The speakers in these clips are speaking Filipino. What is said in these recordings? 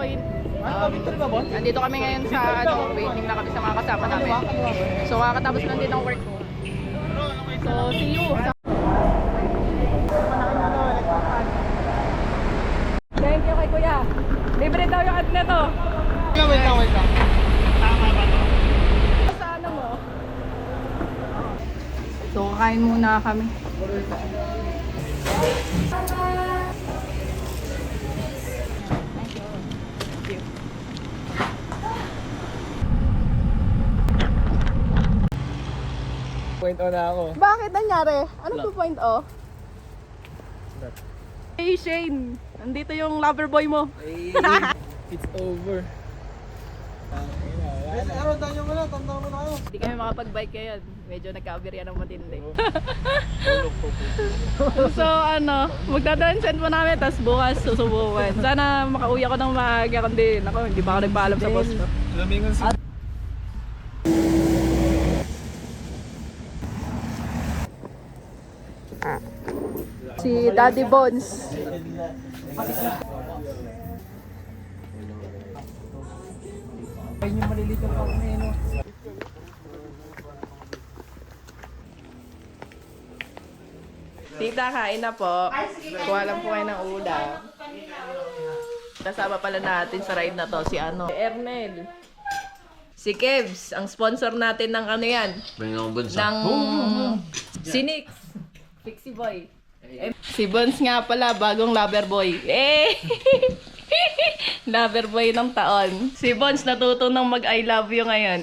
point. Nandito kami ngayon sa waiting na kami sa mga kasama namin. So kakatapos lang din ng work ko. So see you. Thank you kay Kuya. Libre daw yung ad na to. Wait lang. Tama ba to? Sa ano mo? So kakain muna kami. Point on na ako. Bakit nangyari? Ano po point o? Hey Shane, nandito yung lover boy mo. It's over. Araw tayo mo na, tanda mo na kayo. Hindi kami makapag-bike ngayon. Medyo nagka-aberya ng matindi. So ano, magdadaan-send mo namin, tapos bukas susubukan. Sana makauwi ako ng maaga, kundi hindi pa ako nagpaalam sa boss ko. Lamingan si... Si Daddy Bones. Ayun yung malilit yung pang no? Tita, kain na po. Kuha lang po kayo ng ulam. Kasama pala natin sa ride na to si Ernel. Si Kevs, ang sponsor natin ng ano yan? Ng Sinix. Pixie Boy. Si Bones nga pala, bagong lover boy. Lover boy ng taon. Si Bones natuto ng mag I love you ngayon.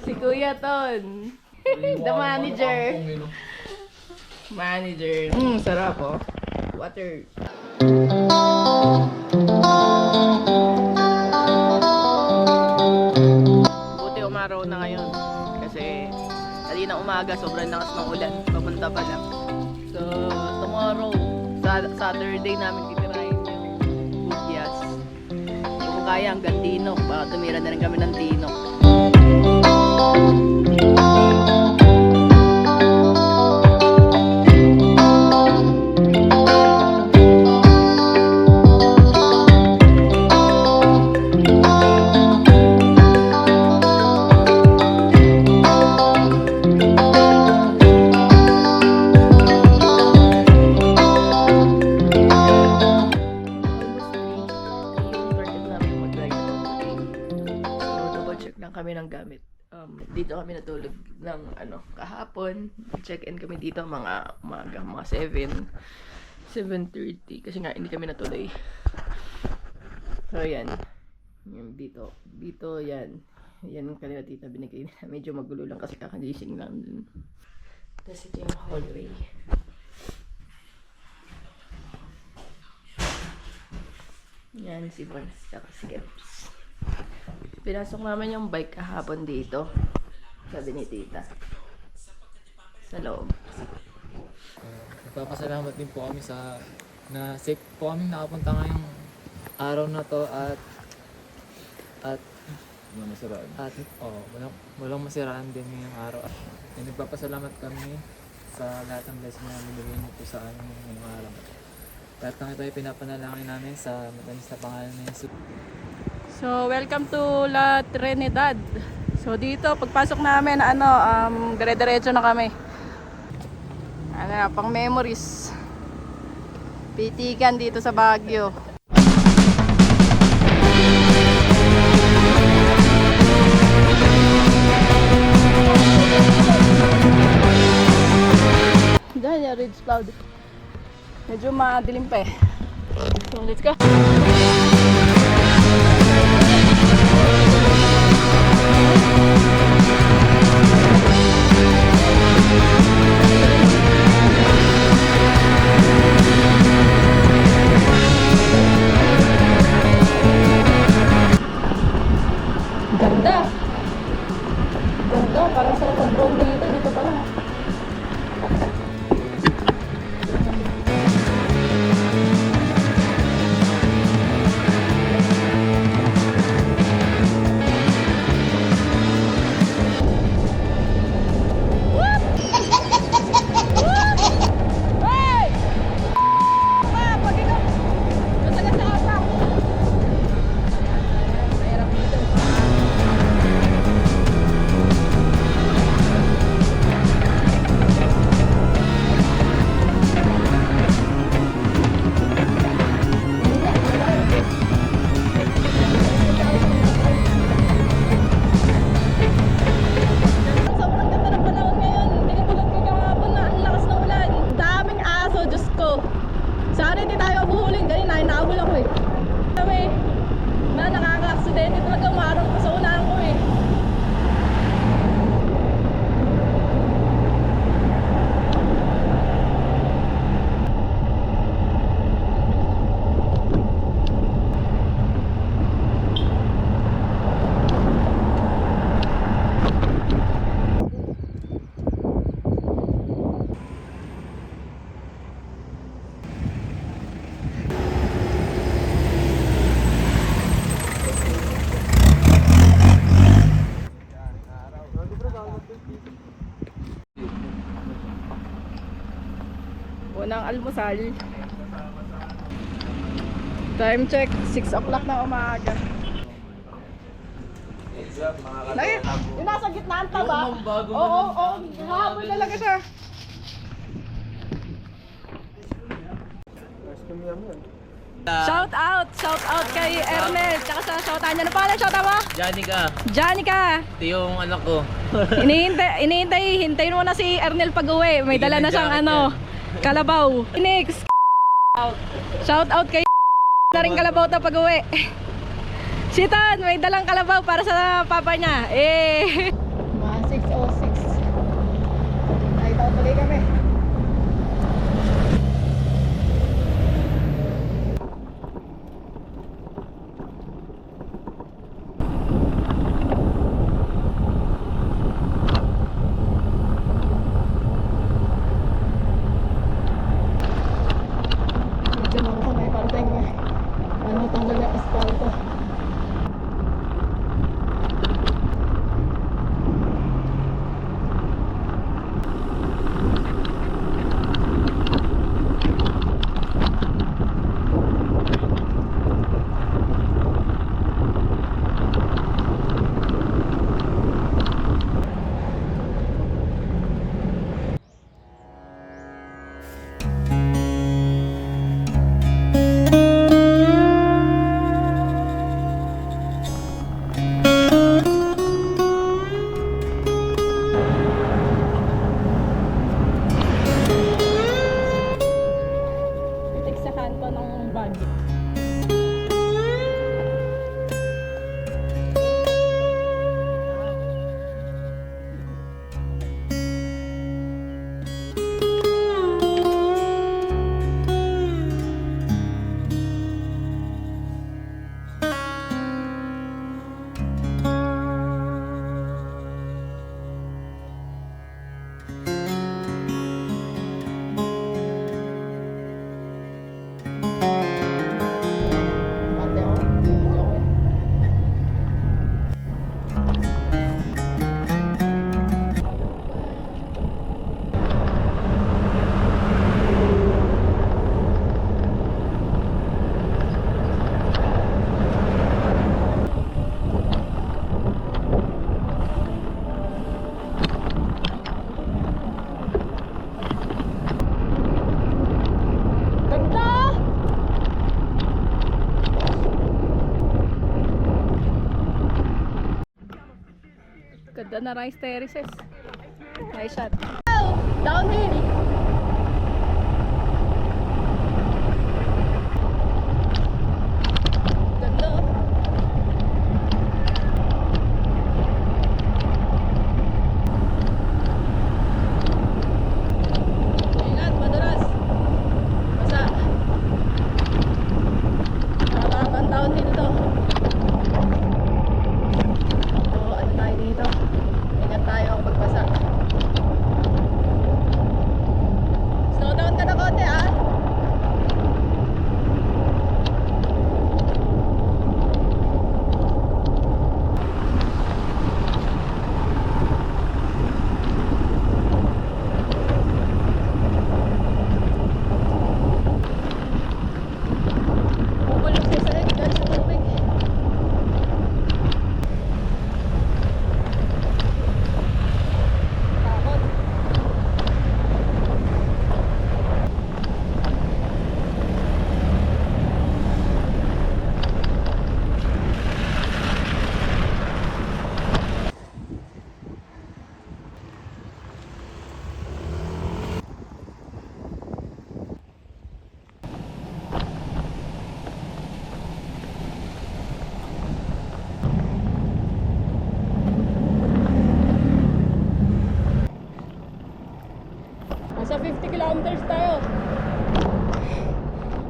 Si Kuya Ton. The manager. Sarap oh. Water. Buti umaraw na ngayon. Kasi kanina umaga sobrang lakas ng ulan. Papunta pa lang. So tomorrow, Saturday namin titirahin yung Bugyas. Kung kaya hanggang Tinok. Baka tumira na rin kami ng Tinok. Kami ng gamit. Dito kami natulog ng kahapon. Check-in kami dito mga umaga, mga 7:30 kasi nga hindi kami natuloy. So yan. Yan dito yan. Yan yung kanila tita binigay nila. Medyo magulo lang kasi kakagising lang dun. Tapos ito yung hallway. Yan si Bones at si Gems. Pinasok naman yung bike kahapon dito. Sabi ni tita. Sa loob. Nagpapasalamat din po kami sa na safe po kami nakapunta ngayong araw na to at walang masiraan din ngayong araw. At nagpapasalamat kami sa lahat ng blessing na binigay niyo po sa amin ngayong araw. Lahat ng ito ay pinapanalangin namin sa matamis na pangalan ni Jesus. So, welcome to La Trinidad. So, dito, pagpasok namin, dire-diretso na kami. Pang memories. Pitikan dito sa Baguio. Diyan yung ridge cloud. Medyo madilim pa eh. So, let's go. Ganda. Parang sarap mag-drone dito pala. Sana hindi tayo buhuling. Kanina, inaabol ako eh. Kami, nakaka-aksidente talaga. Umarang ko sa unahan ko eh. Unang almusal. Time check, 6 o'clock na umaga. Lagi, yung nasa gitnaan pa ba? Oo, habol talaga siya. Shout out kay Ernest. Tsaka sa shoutan niya. Ano pala shout out mo? Janica, Janica. ito yung anak ko. Hintayin mo na si Ernel pag-uwi. May dala na siyang kalabaw. Next. Shout out kay na rin kalabaw ta pag-uwi. Shitan, may dalang kalabaw para sa papa niya. Mga 6:06. Ay, tuloy kami. Ganda na rice terraces. Nice shot. Oh, downhill. Ganda. Ingat, madulas. Basa. Nakakabang downhill to. Ano tayo dito? Ingat tayo ang pagbasa.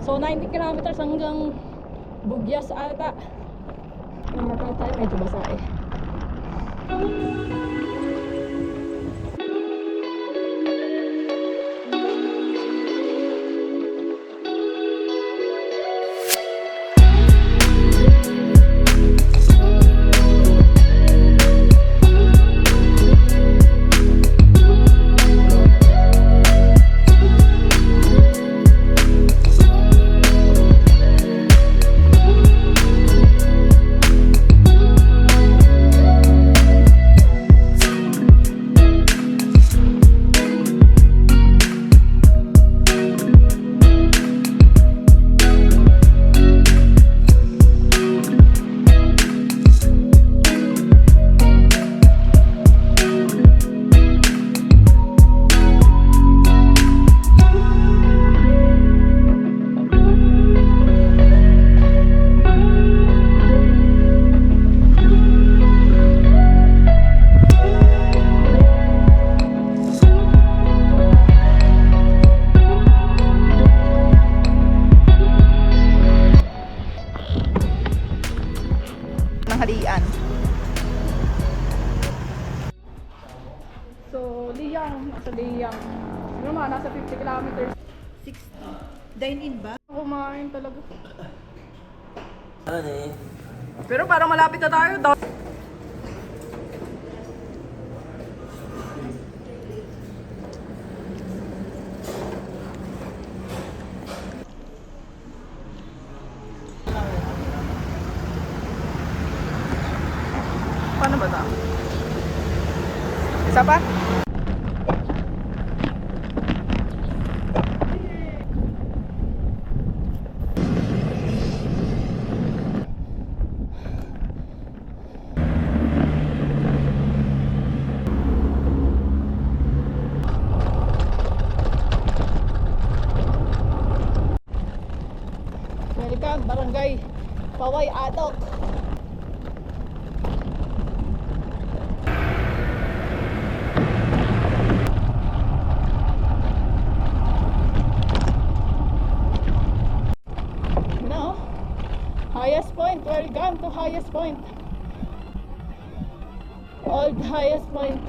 So 90 kilometers hanggang Bugyas ata. Namatay tayo, medyo basa eh. Ng halian. So, Liyang, nasa Liyang. Ano naman, nasa 50 kilometers. 60. Dine-in ba? Kumain talaga. Ano eh? Pero parang malapit na tayo. Paano ba ito? Isa pa? Welcome, Barangay Paway Atok. No, highest point. Welcome to highest point. Old highest point.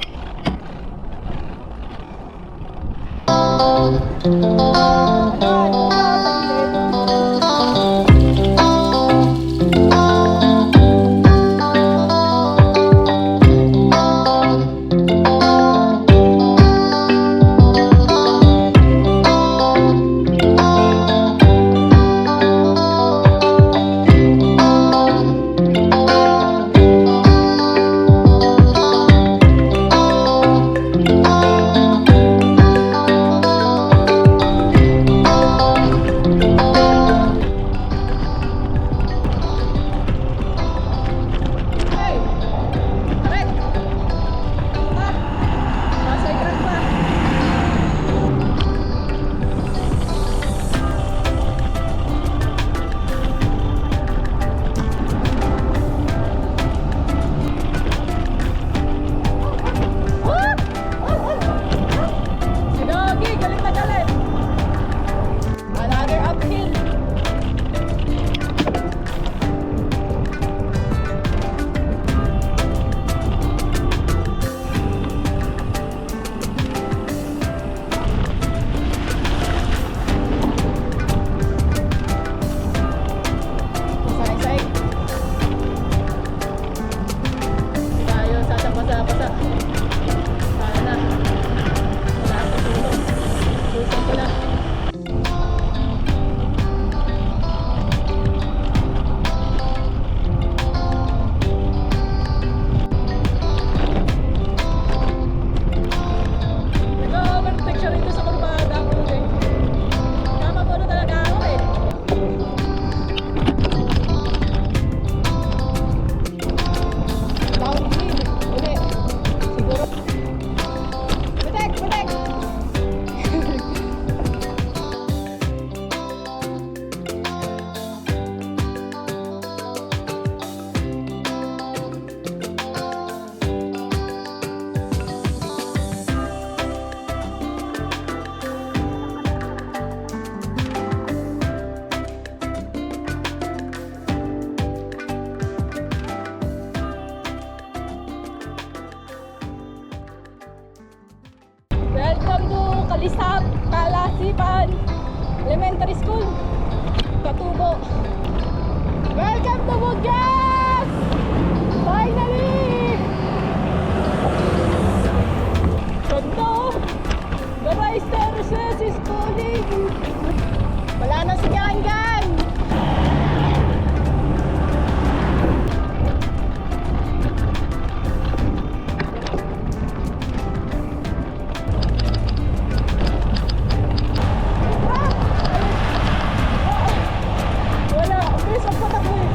Kalisap, Kalasipan Elementary School, Katubo. Welcome to Bugyas! Finally! Ganda! The Rice Terraces is calling! Wala na si Gangan! Wala, ang bilis ang patak mo eh.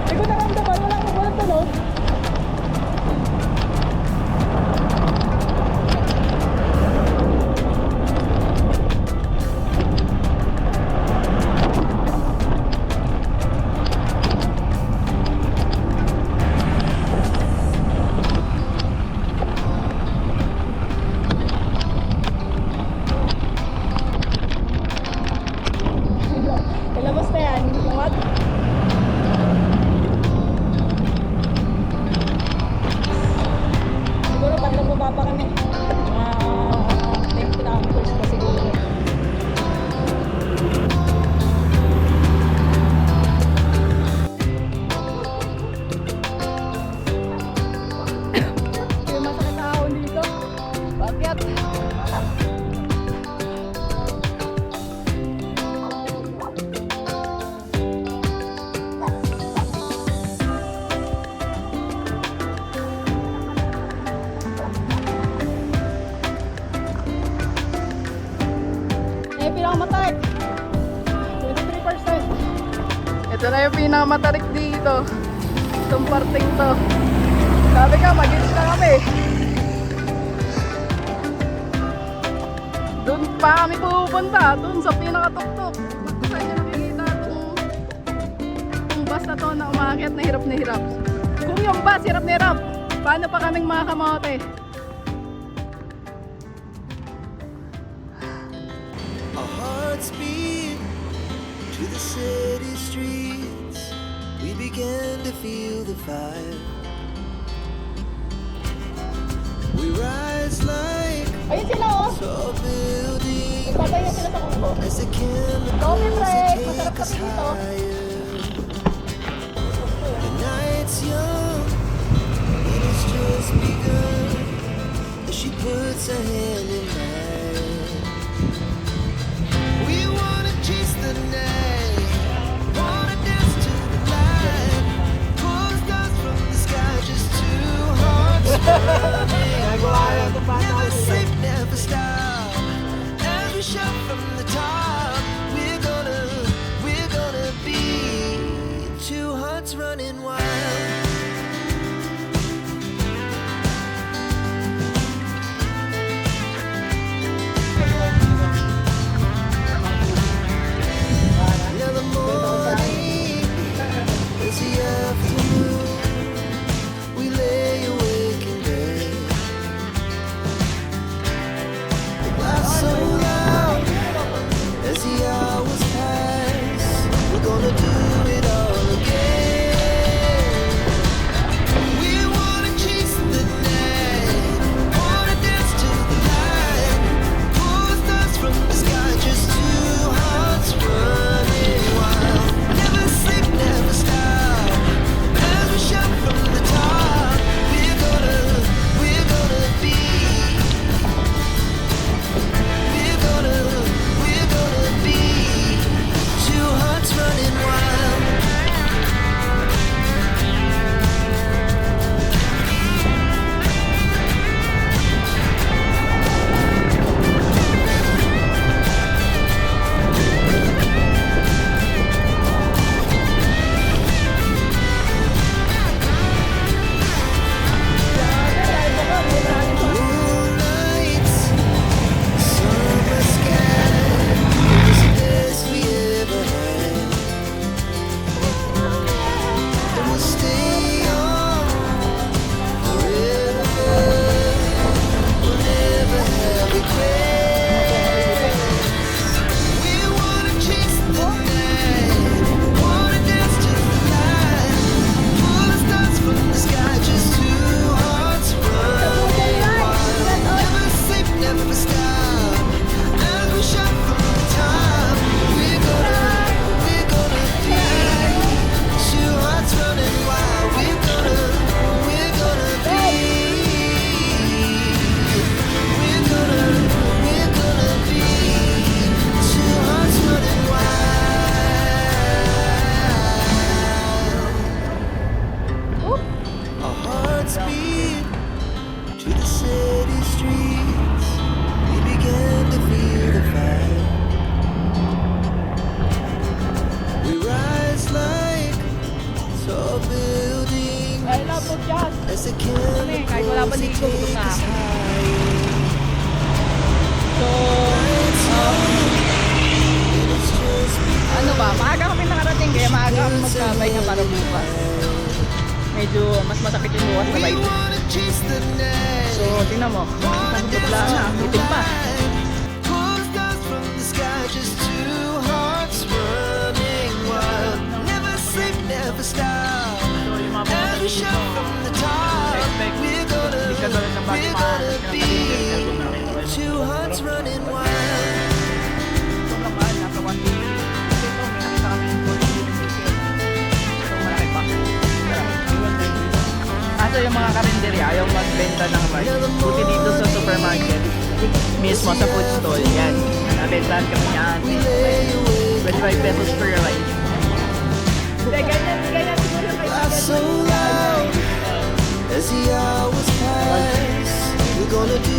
Hindi ko naramdaman, walang tunog. Ilabas na yan, what? Siguro pag nababa pa kami, mga 10 kilometers pa siguro. Yung masakit na ahon dito. Bakit? Pinakamatarik 23%. Ito na yung pinakamatarik dito, itong parting to. Sabi ka, mag-hits na kami. Doon pa kami pupunta, doon sa pinakatuktok. Kung saan nyo nakikita itong bus na to na umakyat na hirap na hirap. Kung yung bus hirap na hirap, paano pa kaming mga kamote? Our hearts beat to the city streets. We began to feel the fire. We rise like Ayun sila oh! tall buildings Ipapay na sila sa kubo. as the Coffee chemicals break! they Masarap take us kami dito. higher. The night's young and it's just begun as she puts her hand in mine. We wanna chase the night, wanna dance to the light, pull stars from the sky, just two hearts running wild. Never sleep, never stop, as we shout from the top. We're gonna be two hearts running wild. as the Kahit wala pa dito, gutom na ako. So, ano ba, maaga kami nakarating kaya maaga kami magkabay nga para bukas. Medyo mas masakit yung bukas na bike. chase the night. So, tingnan mo, bigla na, itim pa. Pulls dust from the sky, just two hearts running wild. Never sleep, never stop. So yung mga pumunta Every dito, shot from the top. expect We're gonna, hindi ka gawin ng body we're maaalas gonna ka be two hearts running wild. sobrang mahal, nasa 180. Kasi ito, may nakita kami yung gold ticket. So malaki pa. Kaso yung mga karinderya, ayaw magbenta ng rice. Buti dito sa supermarket, mismo sa food stall, yan. Nabentahan kami niya ate. 25 pesos per rice. Ganyan siguro kayo. Laugh so loud as the hours pass. We're gonna do